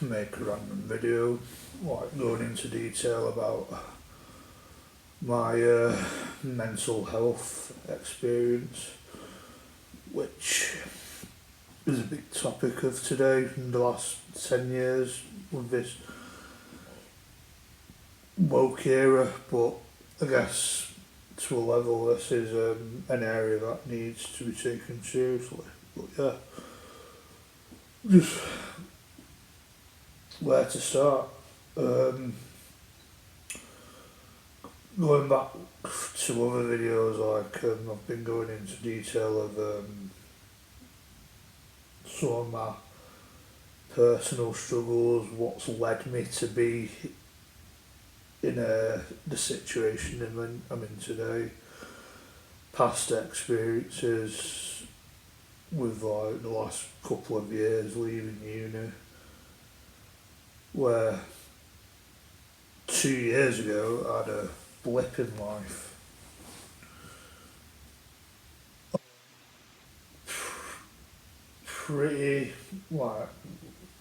make a random video, like going into detail about my mental health experience, which is a big topic of today in the last 10 years with this woke era, but I guess to a level this is an area that needs to be taken seriously. But yeah, just where to start. Um, Going back to other videos, like I've been going into detail of some of my personal struggles, what's led me to be in the situation I'm in today, past experiences with like the last couple of years leaving uni, where 2 years ago I had a blip in life. Pretty, like,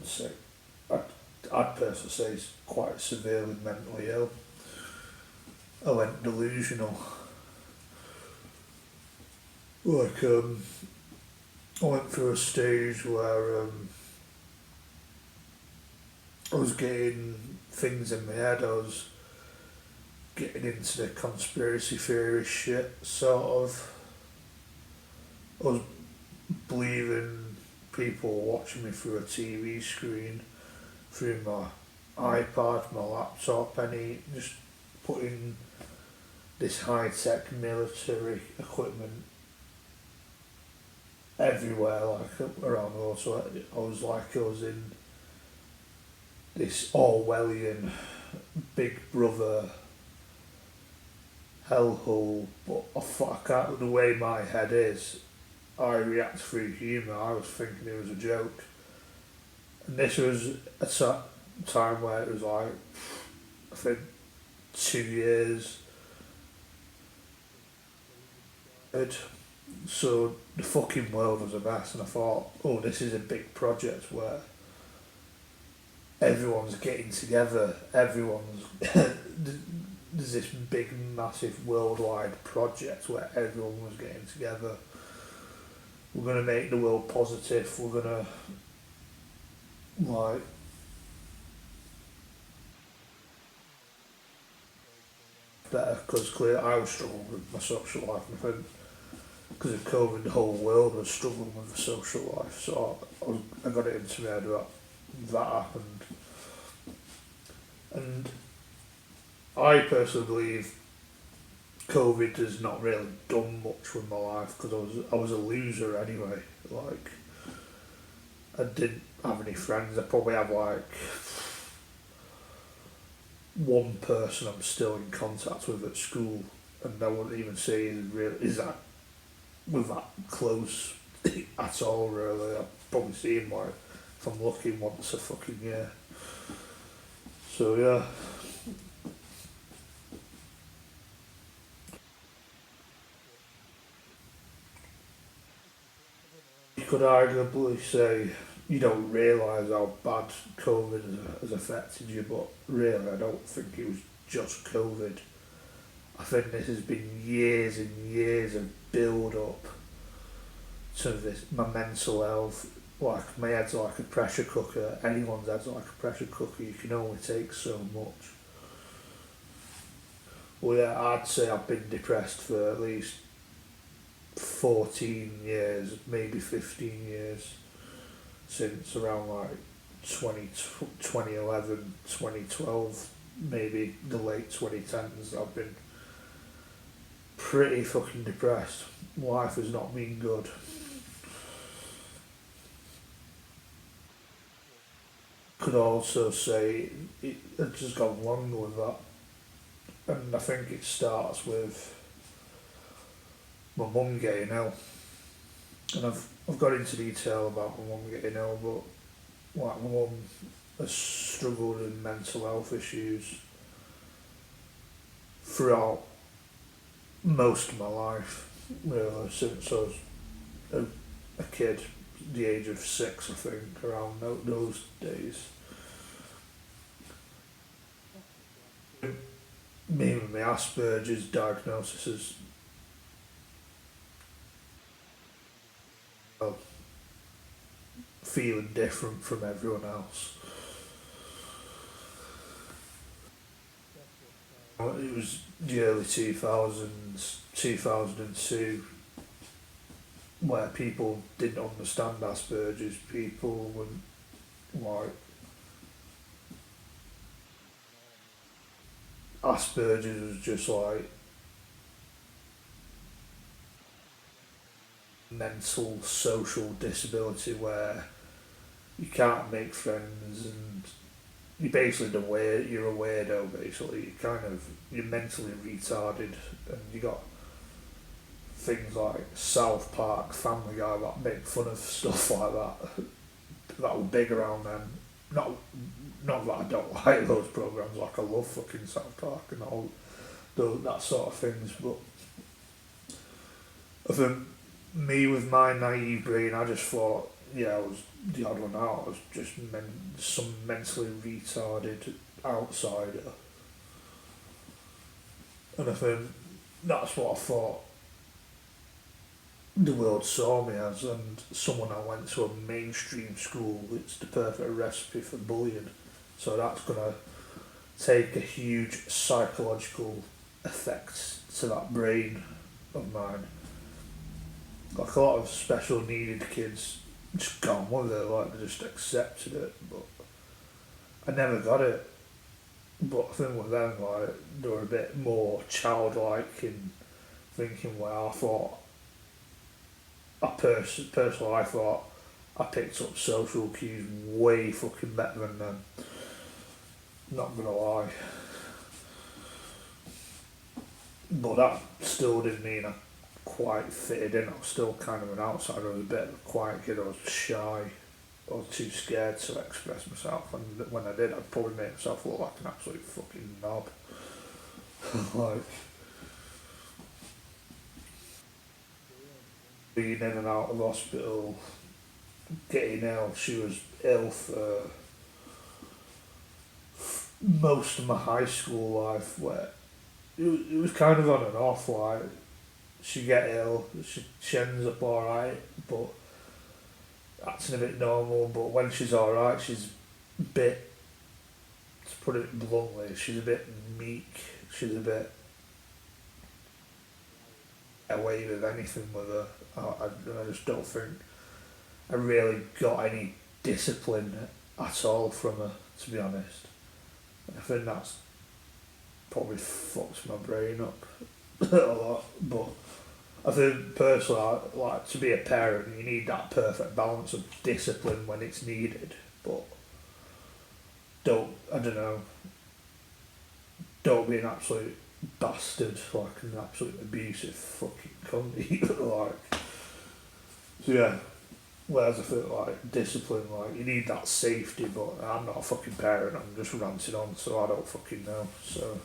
say, I'd, I'd personally say it's quite severely mentally ill. I went delusional. Like, I went through a stage where I was getting things in my head. I was getting into the conspiracy theory shit, sort of. I was believing people were watching me through a TV screen, through my iPad, my laptop, just putting this high tech military equipment everywhere, like around the world. So I was like I was in this Orwellian Big Brother hellhole, but I can't, the way my head is, I react through humour. I was thinking it was a joke. And this was a time where it was like, I think 2 years. So the fucking world was a mess, and I thought, oh, this is a big project where everyone's getting together, there's this big, massive worldwide project where everyone was getting together. We're going to make the world positive, we're going to, like, better, because clearly I was struggling with my social life, and I think because of COVID, the whole world was struggling with the social life, so I got it into my head that happened. And I personally believe COVID has not really done much with my life because I was a loser anyway. Like, I didn't have any friends. I probably have like one person I'm still in contact with at school, and I wouldn't even say is that we're that close at all. Really, I probably see him like if I'm lucky once a fucking year. So yeah. You could arguably say you don't realise how bad COVID has affected you, but really I don't think it was just COVID. I think this has been years and years of build up to this, my mental health. Like, my head's like a pressure cooker, anyone's head's like a pressure cooker, you can only take so much. Well, yeah, I'd say I've been depressed for at least 14 years, maybe 15 years, since around like 2011, 2012, maybe the late 2010s. I've been pretty fucking depressed. Life has not been good. Could also say it just gone longer with that, and I think it starts with my mum getting ill, and I've got into detail about my mum getting ill, but like my mum has struggled with mental health issues throughout most of my life, really, since I was a kid, the age of 6, I think, around those days. me with my Asperger's diagnosis is well, feeling different from everyone else. It was the early 2000s, 2002, where people didn't understand Asperger's. People were like, Asperger's was just like mental social disability where you can't make friends and you're a weirdo basically. You're mentally retarded and you got things like South Park, Family Guy that make fun of stuff like that that were big around then. Not not that I don't like those programs. Like I love fucking South Park and all that sort of things. But I think me with my naive brain, I just thought, yeah, I was the odd one out. I was just some mentally retarded outsider, and I think that's what I thought the world saw me as. And someone I went to a mainstream school, it's the perfect recipe for bullying. So that's gonna take a huge psychological effect to that brain of mine. Like a lot of special needed kids just gone with it, like they just accepted it. But I never got it. But I think with them, like they were a bit more childlike in thinking. Well, I thought personally, I thought I picked up social cues way fucking better than them. Not gonna lie, but that still didn't mean I quite fitted in. I was still kind of an outsider. I was a bit of a quiet kid. I was shy. I was too scared to express myself, and when I did, I'd probably make myself look like an absolute fucking knob. Like being in and out of hospital, getting ill. She was ill for most of my high school life. Where it was kind of on and off. Like she get ill, she ends up all right, but acting a bit normal. But when she's all right, she's a bit, to put it bluntly, she's a bit meek. She's a bit away with anything with her. I just don't think I really got any discipline at all from her, to be honest. I think that's probably fucked my brain up a lot. But I think personally, like to be a parent, you need that perfect balance of discipline when it's needed, but I don't know, don't be an absolute bastard, like an absolute abusive fucking cunt. Like, so yeah. Whereas I feel like discipline, like you need that safety, but I'm not a fucking parent. I'm just ranting on, so I don't fucking know. So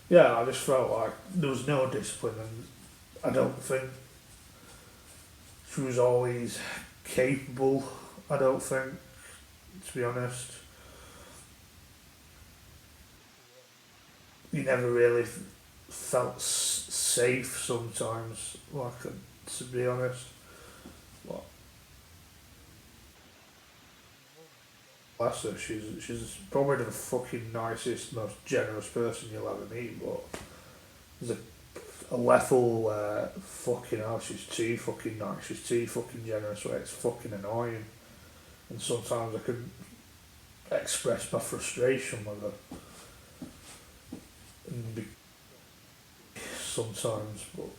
yeah, I just felt like there was no discipline, and I don't think she was always capable. I don't think, to be honest, you never really felt safe sometimes. Like, to be honest, like, bless her, she's probably the fucking nicest, most generous person you'll ever meet. But there's a level where fucking hell, she's too fucking nice. She's too fucking generous. Where it's fucking annoying. And sometimes I can express my frustration with her. And sometimes, but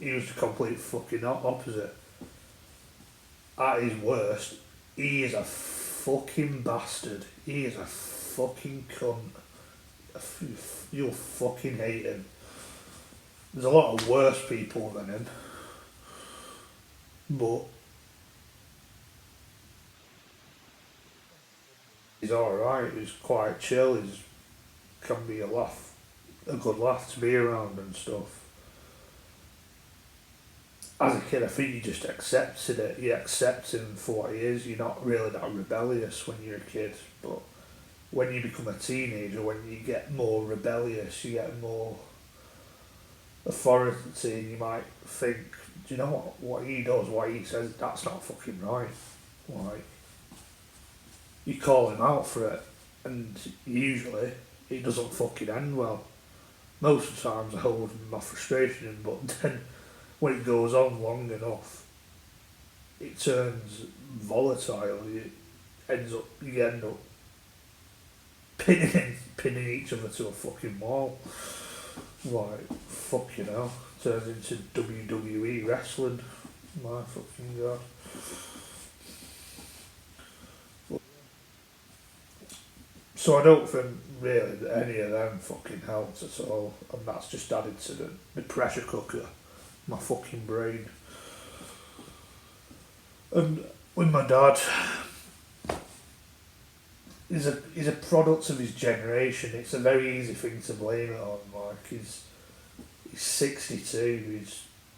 he was the complete fucking opposite. At his worst, he is a fucking bastard. He is a fucking cunt. You'll fucking hate him. There's a lot of worse people than him, but he's alright. He's quite chill. He's can be a good laugh to be around and stuff. As a kid, I think you just accepted it. You accept him for what he is. You're not really that rebellious when you're a kid, but when you become a teenager, when you get more rebellious, you get more authority, and you might think, do you know what he does, what he says, that's not fucking right. Like, you call him out for it, and usually it doesn't fucking end well. Most of the times I hold my frustration in, but then when it goes on long enough, it turns volatile. You end up pinning each other to a fucking wall. Like, fuck you know. Turns into WWE wrestling. My fucking god. So I don't think really that any of them fucking helped at all, and that's just added to the pressure cooker, my fucking brain. And with my dad, he's a product of his generation. It's a very easy thing to blame it on. Like he's 62.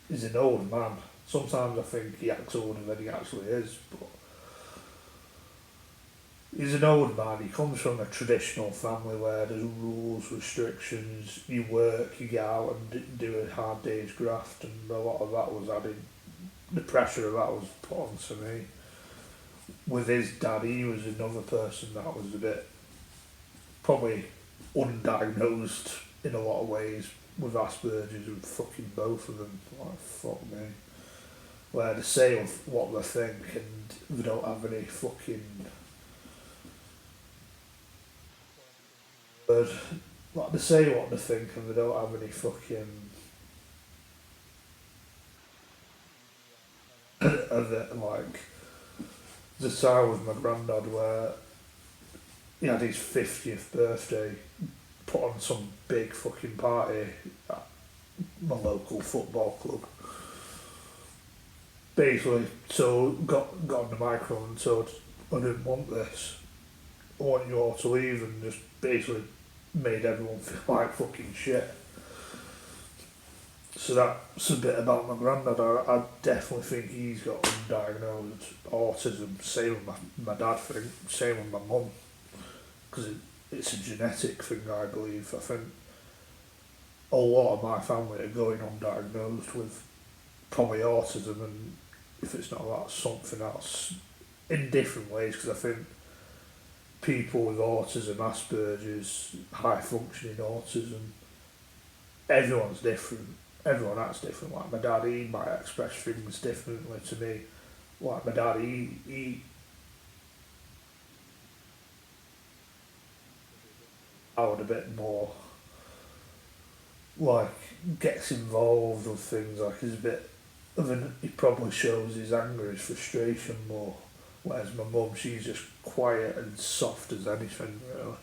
He's an old man. Sometimes I think he acts older than he actually is, but he's an old man. He comes from a traditional family where there's rules, restrictions. You work, you get out and do a hard day's graft, and a lot of that was added. The pressure of that was put onto me. With his dad, he was another person that was a bit probably undiagnosed in a lot of ways with Aspergers, and fucking both of them. Like fuck me. Where they say what they think and they don't have any fucking word. Like they say what they think and they don't have any fucking of it. Like the time with my granddad where he had his 50th birthday, put on some big fucking party at my local football club. Basically, so got on the microphone and told, I didn't want this. I want you all to leave, and just basically made everyone feel like fucking shit. So that's a bit about my granddad. I definitely think he's got undiagnosed autism. Same with my dad, think. Same with my mum. Because it's a genetic thing, I believe. I think a lot of my family are going undiagnosed with probably autism, and if it's not that, something else in different ways. Because I think people with autism, Aspergers, high functioning autism, everyone's different. Everyone acts different. Like my dad, he might express things differently to me. Like my dad, he out a bit more, like gets involved with things. Like he's a bit of an. He probably shows his anger, his frustration more. Whereas my mum, she's just quiet and soft as anything, really.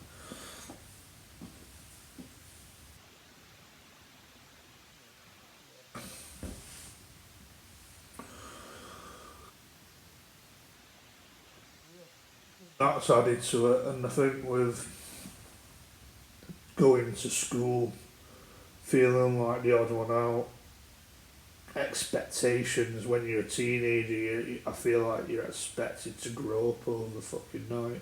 That's added to it, and I think with going to school, feeling like the odd one out, expectations when you're a teenager, I feel like you're expected to grow up over fucking night.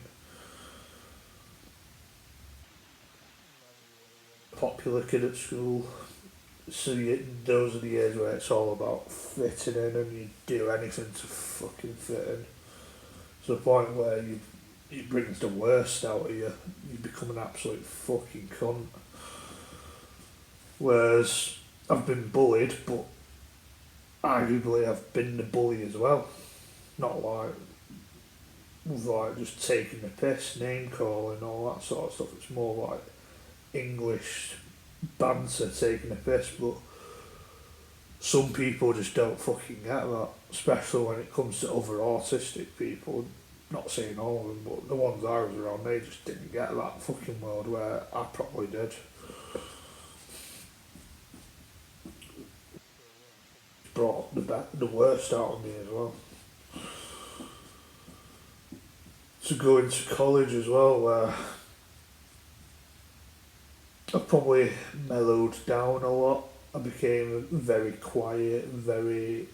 Popular kid at school, so those are the years where it's all about fitting in, and you do anything to fucking fit in. To the point where it brings the worst out of you. You become an absolute fucking cunt. Whereas I've been bullied, but arguably I've been the bully as well. Not like just taking the piss, name calling, all that sort of stuff. It's more like English banter, taking the piss. But some people just don't fucking get that, especially when it comes to other autistic people. Not saying all of them, but the ones I was around, they just didn't get that fucking world where I probably did. Brought the worst out of me as well. To go into college as well, where I probably mellowed down a lot. I became very quiet, very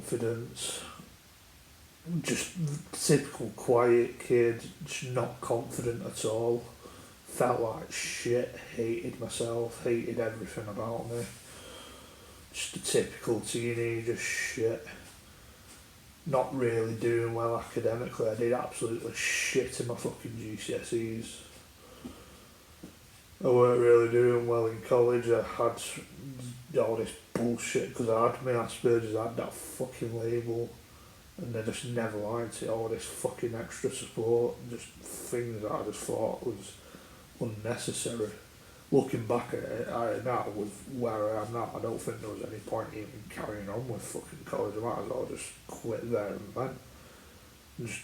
confidence. Just typical quiet kid, just not confident at all. Felt like shit, hated myself, hated everything about me. Just a typical teenager shit. Not really doing well academically. I did absolutely shit in my fucking GCSEs. I weren't really doing well in college. I had all this bullshit because I had my Aspergers, I had that fucking label, and they just never liked it. All this fucking extra support, just things that I just thought was unnecessary. Looking back at it, now with where I am now, I don't think there was any point even carrying on with fucking college. I might as well just quit there and then. Just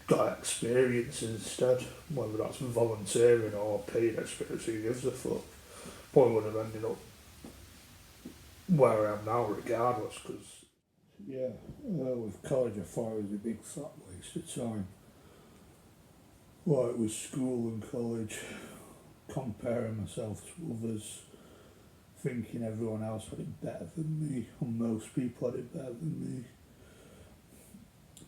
got experience instead, whether that's volunteering or paid experience, who gives a fuck. Probably would have ended up where I am now regardless, because yeah, with college I thought it was a big fat waste of time. Like with school and college, comparing myself to others, thinking everyone else had it better than me, and most people had it better than me.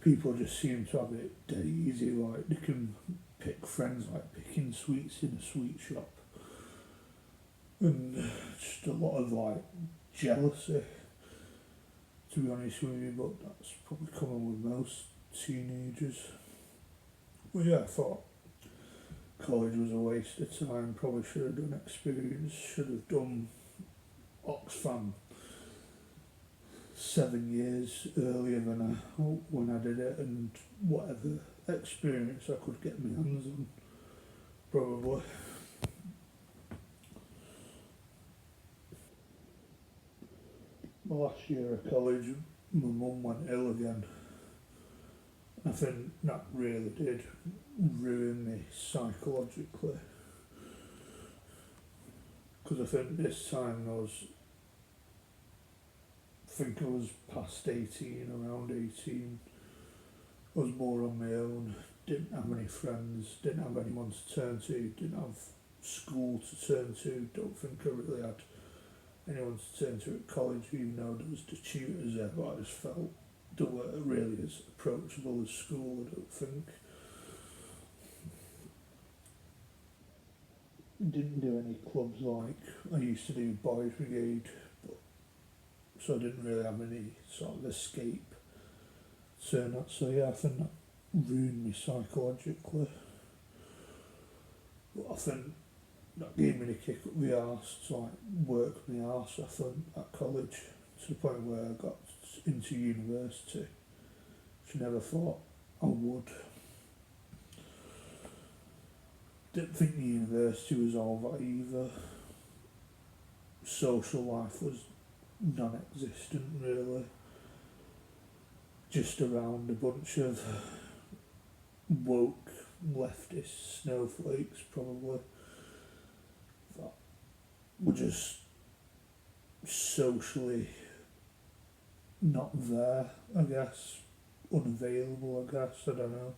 People just seem to have it dead easy, like they can pick friends like picking sweets in a sweet shop. And just a lot of like jealousy, to be honest with you, but that's probably common with most teenagers. Well, yeah, I thought college was a waste of time, probably should have done experience, should have done Oxfam 7 years earlier than when I did it, and whatever experience I could get my hands on, probably. My last year of college, my mum went ill again. I think that really did ruin me psychologically. Because I think this time I think I was past 18, around 18. I was more on my own, didn't have any friends, didn't have anyone to turn to, didn't have school to turn to, don't think I really had anyone to turn to at college, even though there was the tutors there, but I just felt they weren't really as approachable as school, I don't think. Didn't do any clubs like I used to do Boys Brigade, but so I didn't really have any sort of escape turn up. So yeah, I think that ruined me psychologically. But I think that gave me the kick up the arse to like work my arse off at college, to the point where I got into university, which I never thought I would. Didn't think the university was all that either. Social life was non-existent really. Just around a bunch of woke leftist snowflakes probably, that were just socially not there, I guess. Unavailable, I guess, I don't know.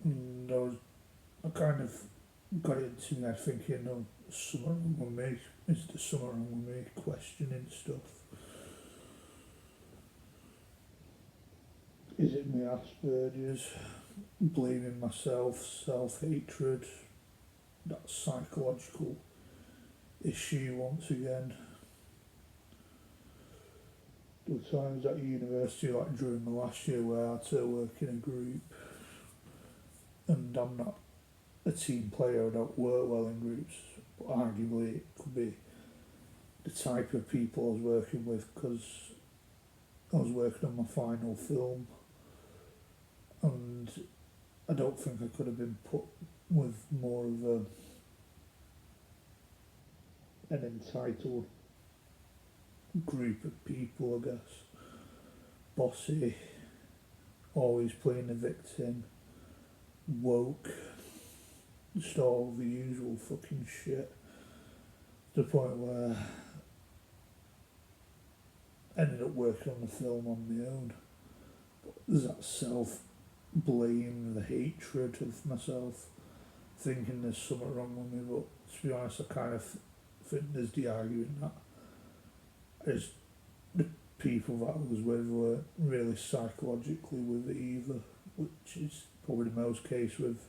And I kind of got into my head thinking, oh, something wrong with me. Is there something wrong with me? Questioning stuff. Is it my Aspergers? Blaming myself, self-hatred, that psychological issue once again. There were times at university, like during my last year, where I had to work in a group, and I'm not a team player, I don't work well in groups, but arguably it could be the type of people I was working with, because I was working on my final film, and I don't think I could have been put with more of an entitled group of people, I guess. Bossy, always playing the victim, woke, just all the usual fucking shit. To the point where I ended up working on the film on my own. But there's that self-blame, the hatred of myself, thinking there's something wrong with me, but to be honest, I kind of think there's the argument that I just the people that I was with weren't really psychologically with it either, which is probably the most case with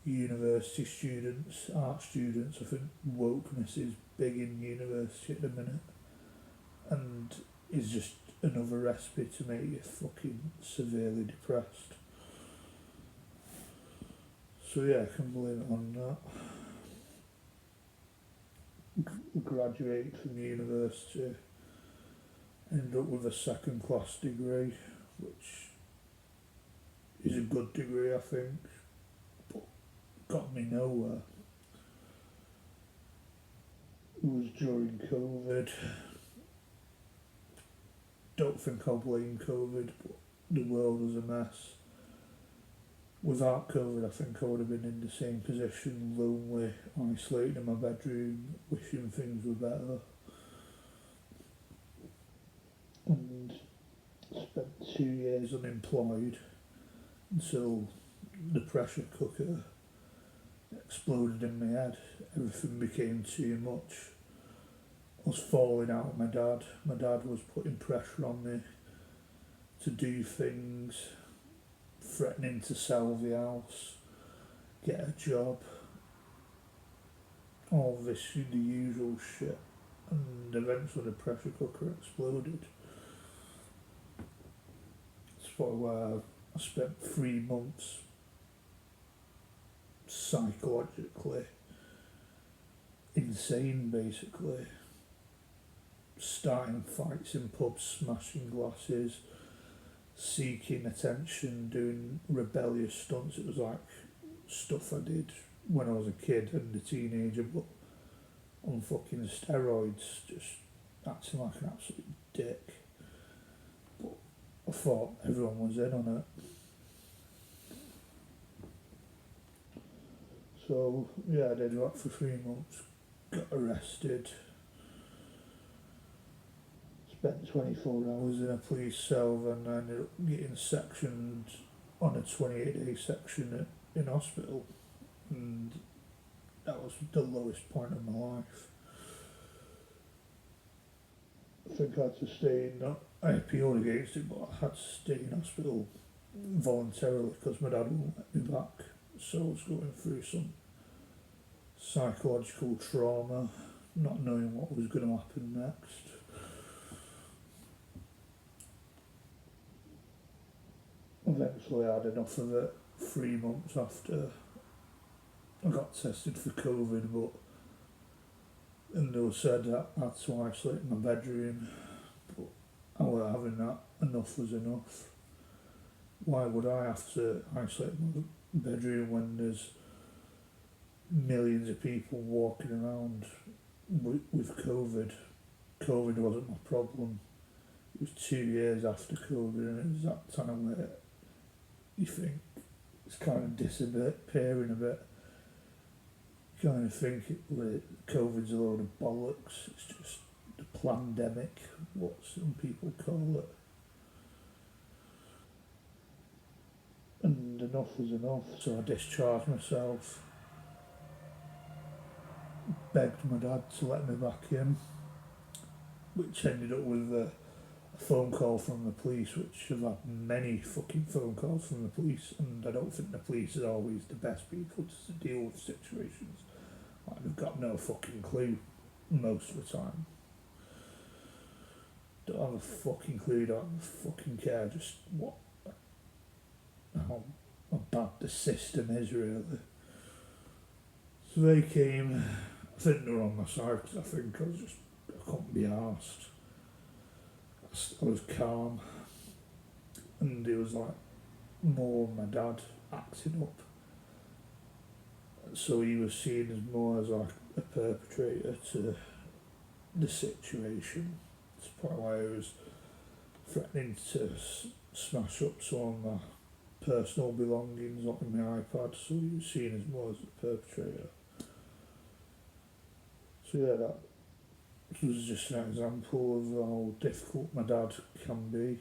university students, art students. I think wokeness is big in university at the minute, and is just another recipe to make you fucking severely depressed. So yeah, I can blame it on that. Graduated from university, ended up with a second class degree, which is a good degree I think, but got me nowhere. It was during COVID. Don't think I'll blame COVID, but the world was a mess. Without COVID, I think I would have been in the same position, lonely, isolated in my bedroom, wishing things were better. And spent 2 years unemployed until the pressure cooker exploded in my head. Everything became too much. I was falling out with my dad. My dad was putting pressure on me to do things, threatening to sell the house, get a job, all this, the usual shit. And eventually the pressure cooker exploded. That's probably where I spent 3 months psychologically insane, basically. Starting fights in pubs, smashing glasses, seeking attention, doing rebellious stunts. It was like stuff I did when I was a kid and a teenager, but on fucking steroids, just acting like an absolute dick. But I thought everyone was in on it. So yeah, I did that for 3 months, got arrested, spent 24 hours in a police cell, and I ended up getting sectioned on a 28-day section in hospital, and that was the lowest point of my life. I think I had to stay in, I appealed against it, but I had to stay in hospital voluntarily because my dad wouldn't let me back. So I was going through some psychological trauma, not knowing what was going to happen next. Eventually I had enough of it 3 months after I got tested for COVID, and they said that I had to isolate in my bedroom, but I was having that. Enough was enough. Why would I have to isolate my bedroom when there's millions of people walking around with COVID? COVID wasn't my problem. It was 2 years after COVID, and it was that time where you think it's kind of disappearing a bit. You kind of think COVID's a load of bollocks. It's just the pandemic, what some people call it. And enough was enough, so I discharged myself, begged my dad to let me back in, which ended up with a phone call from the police, which I've had many fucking phone calls from the police, and I don't think the police are always the best people to deal with situations. Like, they've got no fucking clue most of the time. Don't have a fucking clue, don't have a fucking care just how bad the system is, really. So they came, I think they were on my side because I think I couldn't be arsed. I was calm, and it was like more my dad acting up. So he was seen as more as like a perpetrator to the situation. That's probably why he was threatening to smash up some of my personal belongings, like my iPad, so he was seen as more as a perpetrator. So yeah, that was just an example of how difficult my dad can be.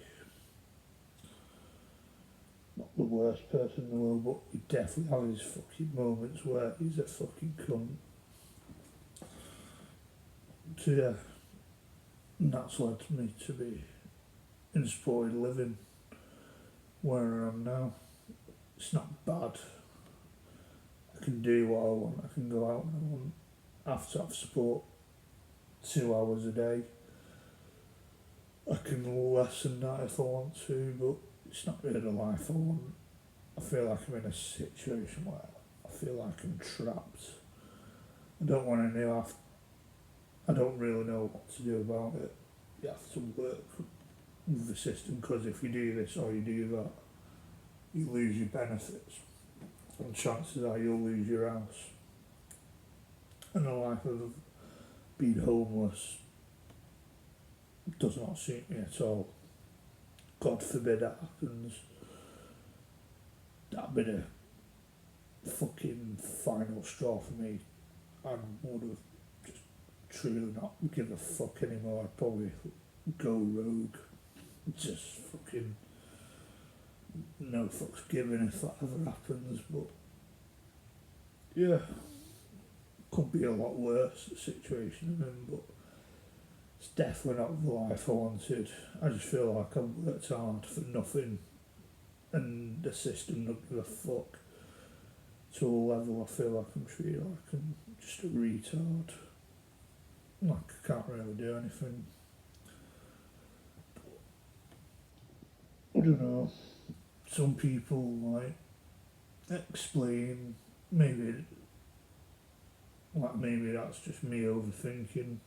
Not the worst person in the world, but he definitely has his fucking moments where he's a fucking cunt. So yeah, And that's led me to be in supported living where I am now. It's not bad. I can do what I want. I can go out when I want. I have to have support 2 hours a day. I can lessen that if I want to, but it's not really the life I want. I feel like I'm in a situation where I feel like I'm trapped. I don't want to know. I don't really know what to do about it. You have to work with the system, because if you do this or you do that, you lose your benefits, and chances are you'll lose your house. And the life of being homeless does not suit me at all. God forbid that happens. That'd be the fucking final straw for me. I would have just truly not give a fuck anymore. I'd probably go rogue. Just fucking no fucks given if that ever happens. But yeah, could be a lot worse, the situation I'm in, but it's definitely not the life I wanted. I just feel like I've worked hard for nothing, and the system don't give a fuck. To a level I feel like I'm treated like I'm just a retard. Like I can't really do anything. I don't know. Some people like explain, maybe maybe that's just me overthinking,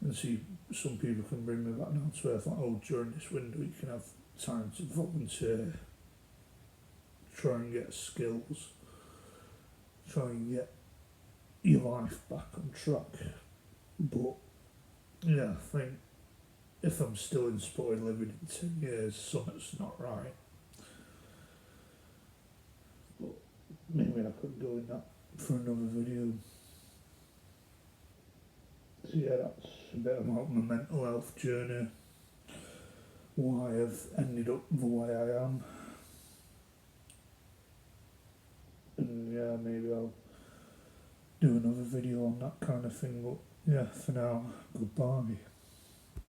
and see, some people can bring me back down to earth, like, oh, during this window you can have time to volunteer, try and get skills, try and get your life back on track. But yeah, I think if I'm still in supported living in 10 years, something's not right. But maybe I could go in that for another video. So yeah, that's a bit about my mental health journey, why I've ended up the way I am. And yeah, maybe I'll do another video on that kind of thing. But yeah, for now, goodbye.